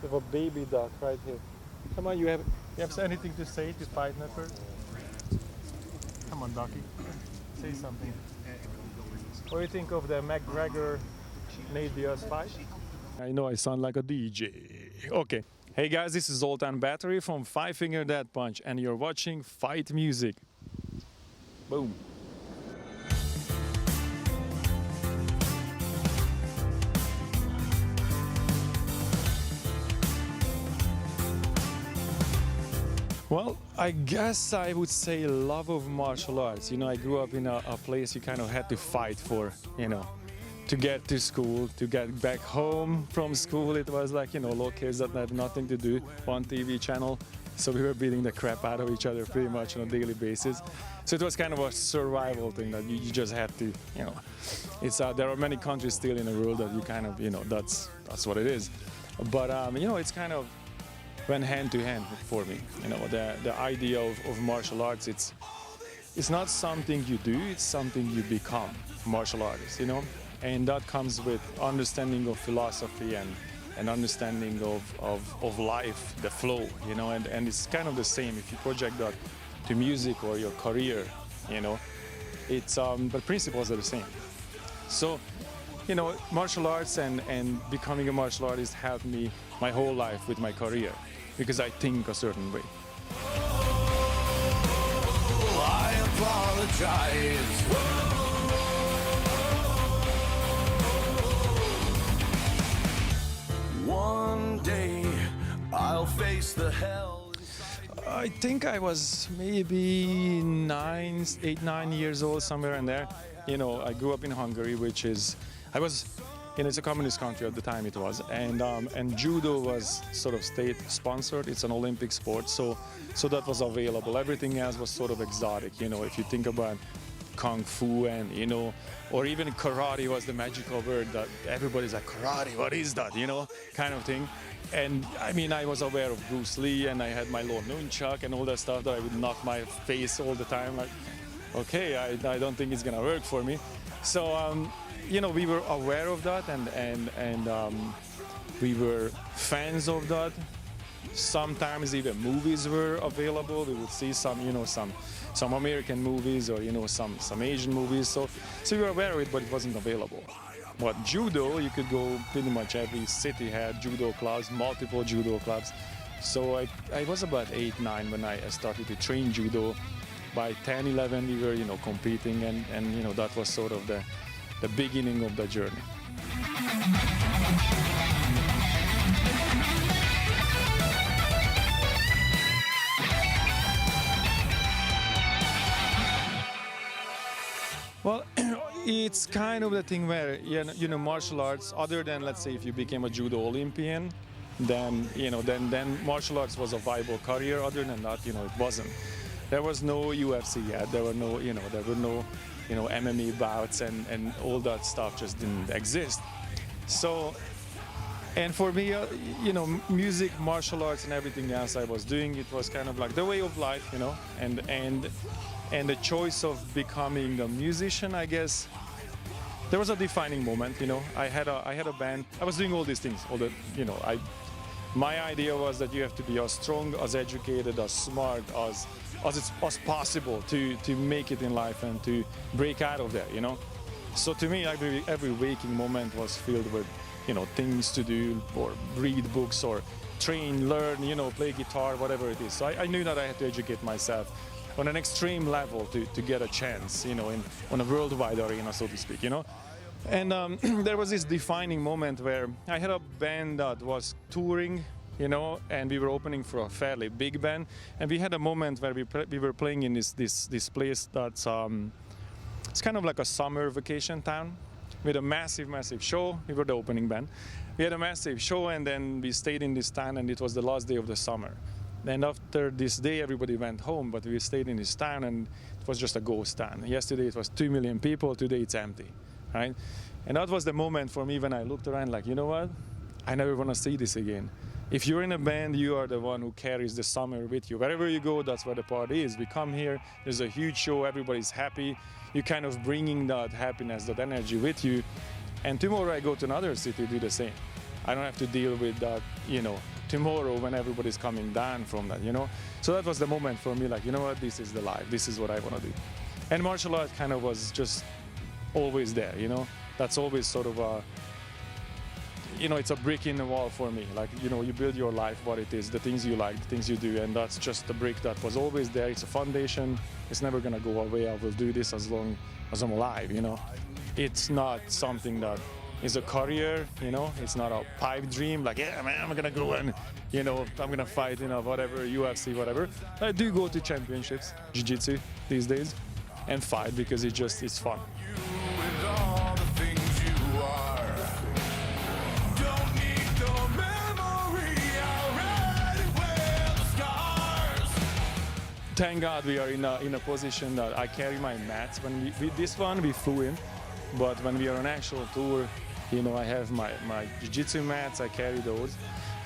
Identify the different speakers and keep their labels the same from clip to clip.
Speaker 1: with a baby duck right here. Come on, you have anything to say to Fight Network? Come on, Ducky. Say something. What do you think of the McGregor-Nate Diaz fight? I know I sound like a DJ. Okay. Hey guys, this is Zoltan Bathory from Five Finger Death Punch, and you're watching Fight+Music. Boom. Well, I guess I would say love of martial arts. You know, I grew up in a place you kind of had to fight for, you know, to get to school, to get back home from school. It was like, you know, little kids that had nothing to do, one TV channel. So we were beating the crap out of each other pretty much on a daily basis. So it was kind of a survival thing that you just had to, you know. It's there are many countries still in the world that you kind of, you know, that's what it is. But, you know, it's kind of went hand to hand for me. You know, the idea of martial arts, it's not something you do, it's something you become, martial artist, you know? And that comes with understanding of philosophy and understanding of life, the flow, you know, and it's kind of the same if you project that to music or your career, you know, it's, but principles are the same. So, you know, martial arts and becoming a martial artist helped me my whole life with my career, because I think a certain way.
Speaker 2: I apologize. One day I'll face the hell.
Speaker 1: I think I was maybe 8, 9 years old, somewhere in there. You know, I grew up in Hungary, you know, it's a communist country at the time it was, and judo was sort of state-sponsored. It's an Olympic sport, so that was available. Everything else was sort of exotic, you know. If you think about kung fu and, you know, or even karate was the magical word that everybody's like, karate, what is that, you know, kind of thing. And I mean, I was aware of Bruce Lee, and I had my little nunchuck and all that stuff that I would knock my face all the time. Like, okay, I don't think it's gonna work for me. So, you know, we were aware of that, and we were fans of that. Sometimes even movies were available. We would see some, you know, some American movies, or, you know, some Asian movies. So we were aware of it, but it wasn't available. But judo, you could go pretty much every city had judo clubs, multiple judo clubs. So I was about 8, 9 when I started to train judo. By 10, 11, we were, you know, competing, and you know, that was sort of the beginning of the journey. Well, it's kind of the thing where, you know, martial arts, other than, let's say, if you became a judo Olympian, then, you know, then martial arts was a viable career. Other than that, you know, it wasn't. There was no UFC yet. There were no, you know, MMA bouts, and all that stuff just didn't exist. So, and for me, you know, music, martial arts, and everything else I was doing, it was kind of like the way of life, you know, and the choice of becoming a musician, I guess. There was a defining moment, you know. I had a band. I was doing all these things, you know. My idea was that you have to be as strong, as educated, as smart as possible to make it in life and to break out of there, you know. So to me, every waking moment was filled with, you know, things to do, or read books, or train, learn, you know, play guitar, whatever it is. So I knew that I had to educate myself on an extreme level to get a chance, you know, on a worldwide arena, so to speak, you know. And there was this defining moment where I had a band that was touring, you know, and we were opening for a fairly big band, and we had a moment where we were playing in this place that's it's kind of like a summer vacation town with a massive show. We were the opening band. We had a massive show, and then we stayed in this town, and it was the last day of the summer. And after this day, everybody went home, but we stayed in this town, and it was just a ghost town. Yesterday it was 2 million people, today it's empty, right? And that was the moment for me when I looked around like, you know what? I never want to see this again. If you're in a band, you are the one who carries the summer with you. Wherever you go, that's where the party is. We come here, there's a huge show, everybody's happy. You're kind of bringing that happiness, that energy with you. And tomorrow I go to another city, do the same. I don't have to deal with that, tomorrow when everybody's coming down from that, So that was the moment for me, like, you know what, this is the life, this is what I want to do. And martial art kind of was just always there, That's always sort of a, it's a brick in the wall for me. Like, you build your life, what it is, the things you like, the things you do, and that's just the brick that was always there. It's a foundation. It's never gonna go away. I will do this as long as I'm alive, It's not something that is a career, It's not a pipe dream, like, yeah, man, I'm gonna go and, I'm gonna fight, whatever, UFC, whatever. I do go to championships, Jiu-Jitsu these days, and fight because it's fun. Thank God we are in a position that I carry my mats. When this one we flew in, but when we are on actual tour, I have my jiu-jitsu mats, I carry those.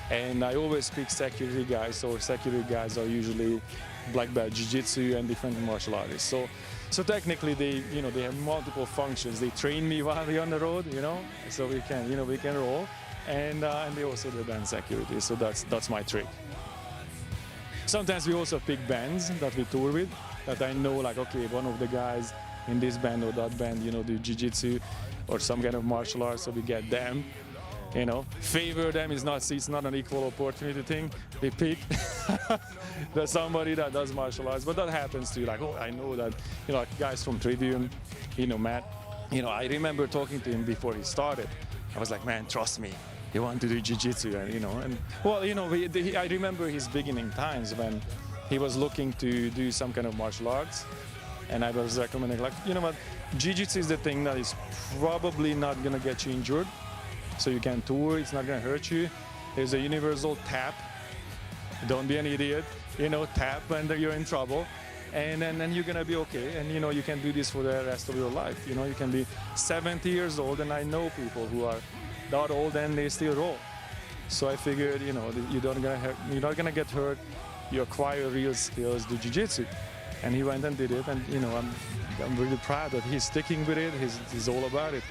Speaker 1: And I always pick security guys, so security guys are usually black belt jiu-jitsu and different martial artists. So technically they have multiple functions. They train me while we're on the road, so we can roll. And they also do band security, so that's my trick. Sometimes we also pick bands that we tour with, that I know, like, okay, one of the guys in this band or that band, do jiu-jitsu or some kind of martial arts, so we get them, favor them. It's not an equal opportunity thing. We pick there's somebody that does martial arts, but that happens too. Like, oh, I know that, like guys from Trivium, Matt, I remember talking to him before he started. I was like, man, trust me. You want to do jiu-jitsu, I remember his beginning times when he was looking to do some kind of martial arts, and I was recommending, like, what, jiu-jitsu is the thing that is probably not gonna get you injured, so you can tour, it's not gonna hurt you. There's a universal tap, don't be an idiot, tap when you're in trouble, and then you're gonna be okay, and you can do this for the rest of your life. You can be 70 years old, and I know people who are that old and they still roll. So I figured, you're not gonna get hurt. You acquire real skills, do jiu-jitsu. And he went and did it, and I'm really proud that he's sticking with it. He's all about it.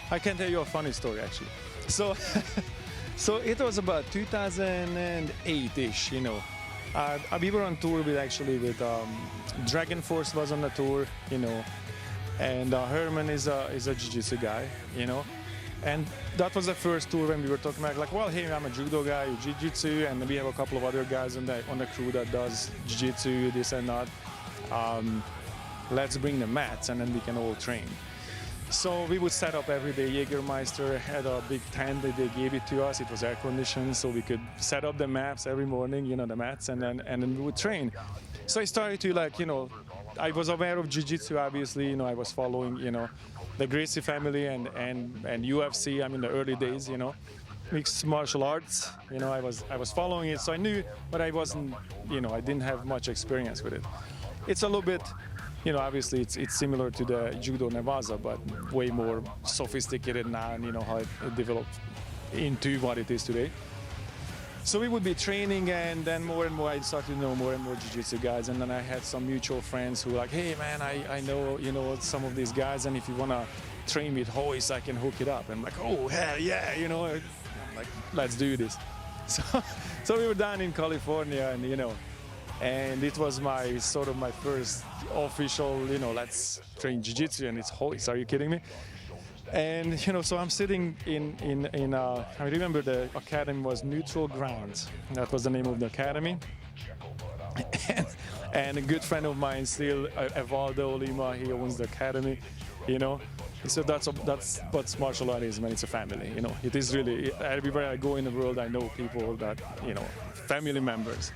Speaker 1: I can tell you a funny story, actually. So it was about 2008-ish, we were on tour with Dragon Force was on the tour, and Herman is a jiu-jitsu guy, and that was the first tour when we were talking about, like, well, hey, I'm a judo guy, jiu-jitsu, and we have a couple of other guys on the crew that does jiu-jitsu, this and that. Let's bring the mats, and then we can all train. So we would set up every day. Jägermeister had a big tent that they gave it to us. It was air conditioned, so we could set up the mats every morning, the mats, and then we would train. So I started to, like, I was aware of jiu-jitsu, obviously. I was following, the Gracie family and UFC. In the early days, mixed martial arts. I was following it, so I knew, but I wasn't, I didn't have much experience with it. It's a little bit. Obviously it's similar to the Judo Nevaza, but way more sophisticated now, and how it developed into what it is today. So we would be training, and then more and more I started to know more and more jiu-jitsu guys, and then I had some mutual friends who were like, hey man, I know, some of these guys, and if you want to train with hoist, I can hook it up. And I'm like, oh, hell yeah, I'm like, let's do this. So we were down in California, and it was my first official, let's train jiu-jitsu, and it's hoist. Are you kidding me? And so I'm sitting in I remember the academy was Neutral Grounds. That was the name of the academy. And a good friend of mine still, Evaldo Lima, he owns the academy. So that's what martial art is, man. It's a family. It is really, everywhere I go in the world, I know people that, family members.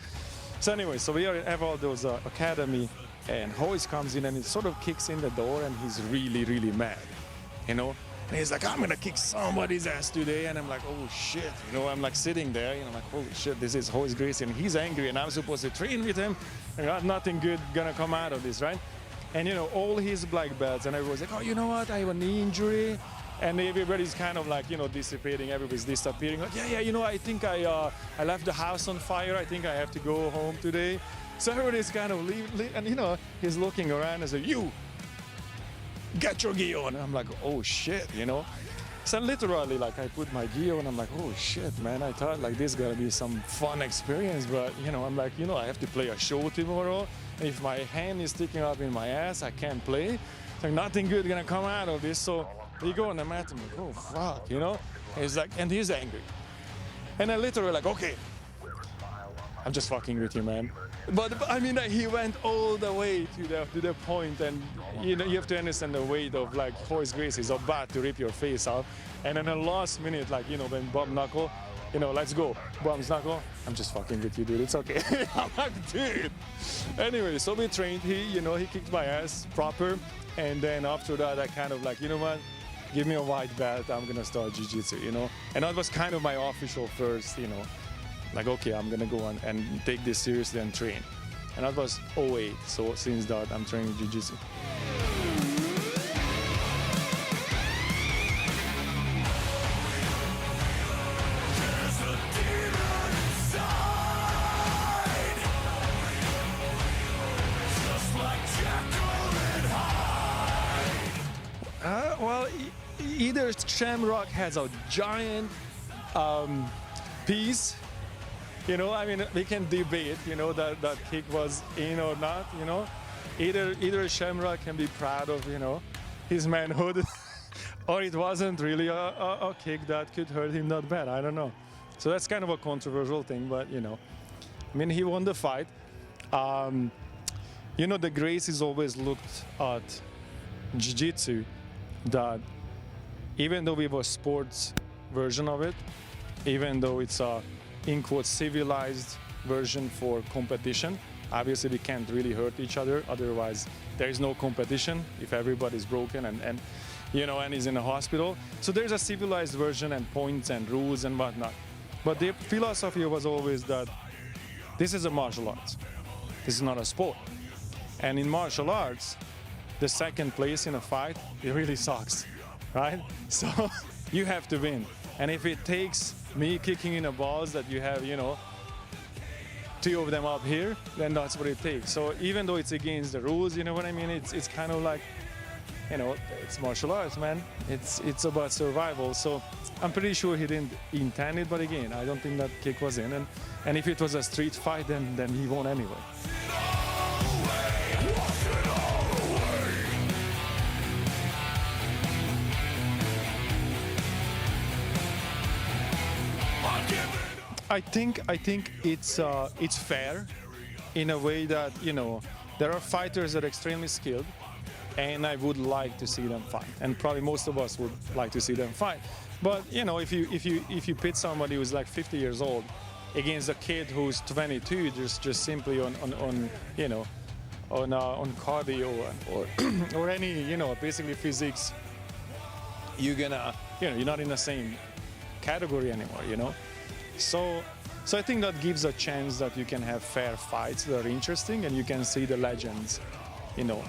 Speaker 1: So anyway, so we are at Evaldo's academy, and Hoist comes in and it sort of kicks in the door, and he's really, really mad, And he's like, I'm gonna kick somebody's ass today, and I'm like, oh shit, I'm like sitting there, I'm like, holy shit, this is Hoist Gracie, and he's angry, and I'm supposed to train with him, and nothing good gonna come out of this, right? And all his black belts, and everyone's like, oh, you know what, I have a knee injury, and everybody's kind of like, dissipating, everybody's disappearing. Like, yeah, I think I left the house on fire. I think I have to go home today. So everybody's kind of leave, and he's looking around and says, you, get your gi on. And I'm like, oh shit, So literally, like, I put my gi on. I'm like, oh shit, man. I thought like this gonna be some fun experience, but I'm like, I have to play a show tomorrow. And if my hand is sticking up in my ass, I can't play. It's like nothing good gonna come out of this. So we go on the mat. I'm like, oh fuck, He's like, and he's angry. And I literally like, okay, I'm just fucking with you, man. But I mean, he went all the way to the point, and you have to understand the weight of like Hoist Gracie is about to rip your face off, and in the last minute, like when bum knuckle, let's go, bum's knuckle. I'm just fucking with you, dude. It's okay. I'm like, dude. Anyway, so we trained. He kicked my ass proper, and then after that, I kind of like, what? Give me a white belt. I'm gonna start jiu-jitsu, And that was kind of my official first, like, okay, I'm gonna go on and take this seriously and train. And that was 2008, so since that I'm training jiu-jitsu. Well, either Shamrock has a giant piece. I mean, we can debate, that kick was in or not, Either Shamrock can be proud of, his manhood, or it wasn't really a kick that could hurt him that bad. I don't know. So that's kind of a controversial thing, but, I mean, he won the fight. The Gracie's always looked at Jiu-Jitsu that even though we have a sports version of it, even though it's a in quotes civilized version for competition. Obviously we can't really hurt each other, otherwise there is no competition if everybody's broken and is in a hospital. So there's a civilized version and points and rules and whatnot. But the philosophy was always that this is a martial arts. This is not a sport. And in martial arts, the second place in a fight, it really sucks, right? So you have to win. And if it takes me kicking in the balls that you have, two of them up here, then that's what it takes. So even though it's against the rules, you know what I mean? It's kind of like, it's martial arts, man. It's about survival. So I'm pretty sure he didn't intend it, but again, I don't think that kick was in. And if it was a street fight, then he won anyway. I think it's fair in a way that there are fighters that are extremely skilled, and I would like to see them fight, and probably most of us would like to see them fight. But if you pit somebody who's like 50 years old against a kid who's 22, just simply on cardio or any basically physics, you're not in the same category anymore, So I think that gives a chance that you can have fair fights that are interesting and you can see the legends.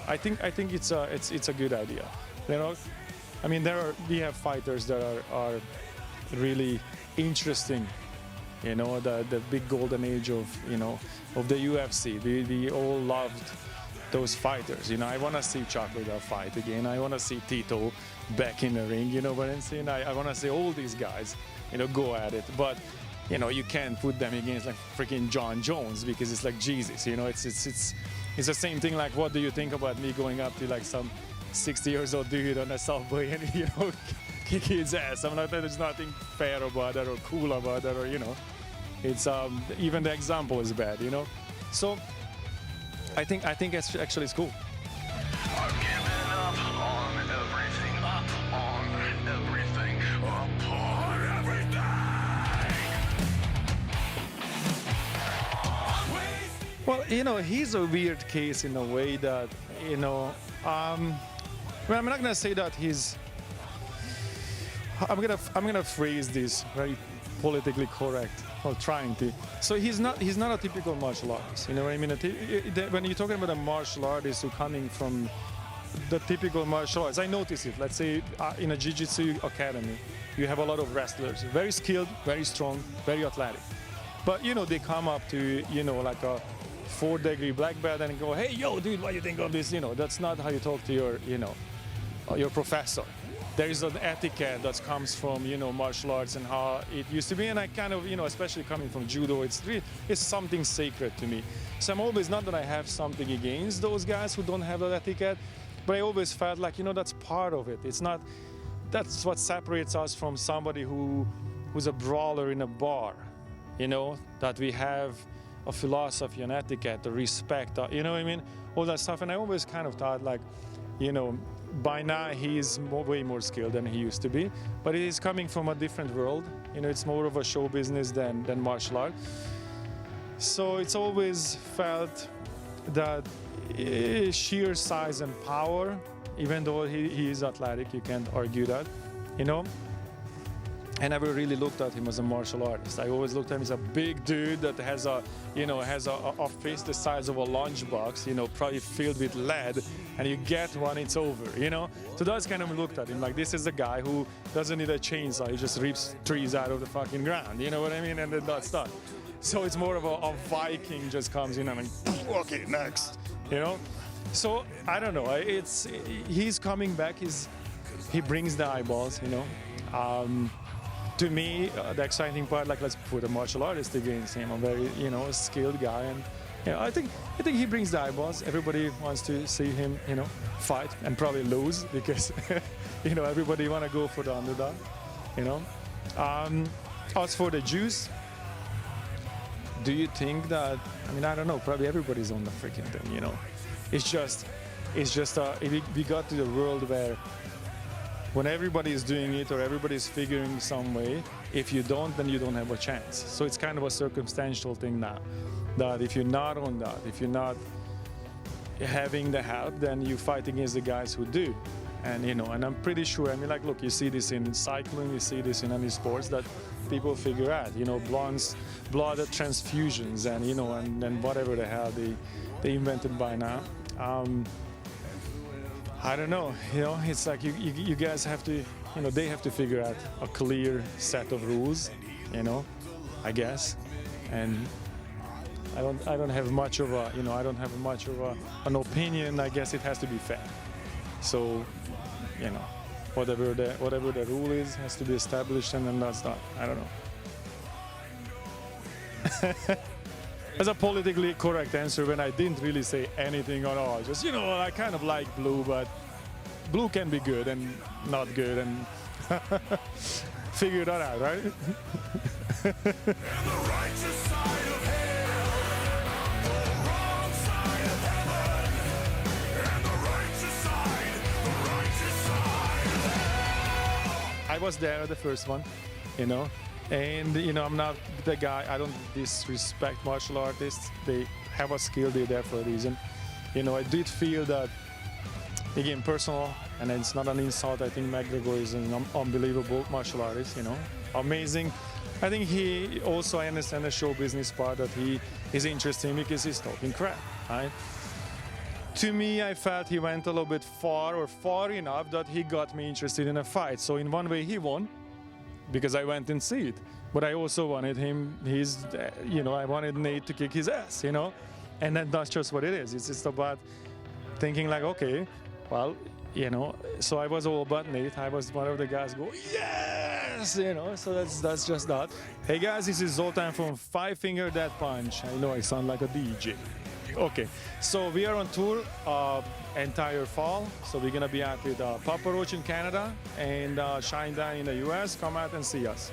Speaker 1: I think it's a good idea. I mean, we have fighters that are really interesting. The big golden age of the UFC. We all loved those fighters. I want to see Chuck Liddell fight again. I want to see Tito back in the ring. You know what I'm saying? I want to see all these guys, go at it. But you can't put them against like freaking John Jones because it's like Jesus. It's the same thing. Like, what do you think about me going up to like some 60 years old dude on a subway and kick his ass? I'm not. There's nothing fair about that or cool about that, or it's even the example is bad. So I think it's actually it's cool.
Speaker 2: I'm giving up on everything, up on everything, upon everything.
Speaker 1: Well, he's a weird case in a way that, I'm not gonna say that he's. I'm gonna phrase this very politically correct, or trying to. So he's not a typical martial artist. You know what I mean? When you're talking about a martial artist who coming from the typical martial arts. I notice it. Let's say in a Jiu-Jitsu academy, you have a lot of wrestlers, very skilled, very strong, very athletic. But they come up to like a 4th-degree black belt and go, "Hey, yo, dude, what do you think of this?" That's not how you talk to your professor. There is an etiquette that comes from martial arts and how it used to be, and I kind of especially coming from judo, it's something sacred to me. So I'm always, not that I have something against those guys who don't have that etiquette, but I always felt like that's part of it. It's not, that's what separates us from somebody who's a brawler in a bar, that we have a philosophy and etiquette, a respect, you know what I mean, all that stuff. And I always kind of thought like, by now he's way more skilled than he used to be, but he's coming from a different world. It's more of a show business than martial art. So it's always felt that sheer size and power, even though he is athletic, you can't argue that, I never really looked at him as a martial artist. I always looked at him as a big dude that has a fist the size of a lunchbox, probably filled with lead, and you get one, it's over, So that's kind of looked at him like, this is a guy who doesn't need a chainsaw, he just rips trees out of the fucking ground, you know what I mean? And then that's done. So it's more of a Viking just comes in and like, okay, next, So I don't know. He's coming back. He brings the eyeballs, To me, the exciting part, like, let's put a martial artist against him, a very, skilled guy, and I think he brings the eyeballs. Everybody wants to see him, fight and probably lose because, everybody want to go for the underdog, As for the juice, do you think that? I don't know. Probably everybody's on the freaking thing, It's just we got to the world where when everybody is doing it or everybody is figuring some way, if you don't, then you don't have a chance. So it's kind of a circumstantial thing now, that if you're not on that, if you're not having the help, then you fight against the guys who do. And and I'm pretty sure, look, you see this in cycling, you see this in any sports, that people figure out, blood transfusions and then whatever the hell they invented by now. I don't know, it's like you guys have to, they have to figure out a clear set of rules, I guess. And I don't have much of a, an opinion. I guess it has to be fair. So, whatever the rule is has to be established, and then that's that. I don't know. That's a politically correct answer when I didn't really say anything at all. Just, I kind of like blue, but blue can be good and not good, and figure that out, right? I was there at the first one, and I'm not the guy, I don't disrespect martial artists. They have a skill, they're there for a reason. I did feel that, again, personal, and it's not an insult, I think McGregor is an unbelievable martial artist, amazing. I think I understand the show business part, that he is interesting because he's talking crap, right? To me, I felt he went a little bit far enough that he got me interested in a fight. So in one way he won, because I went and see it. But I also wanted him, I wanted Nate to kick his ass, And then that's just what it is. It's just about thinking like, okay, well, so I was all but Nate. I was one of the guys go, yes, so that's just that. Hey guys, this is Zoltan from Five Finger Death Punch. I know I sound like a DJ. Okay, so we are on tour entire fall. So we're gonna be out with Papa Roach in Canada and Shinedown in the US. Come out and see us.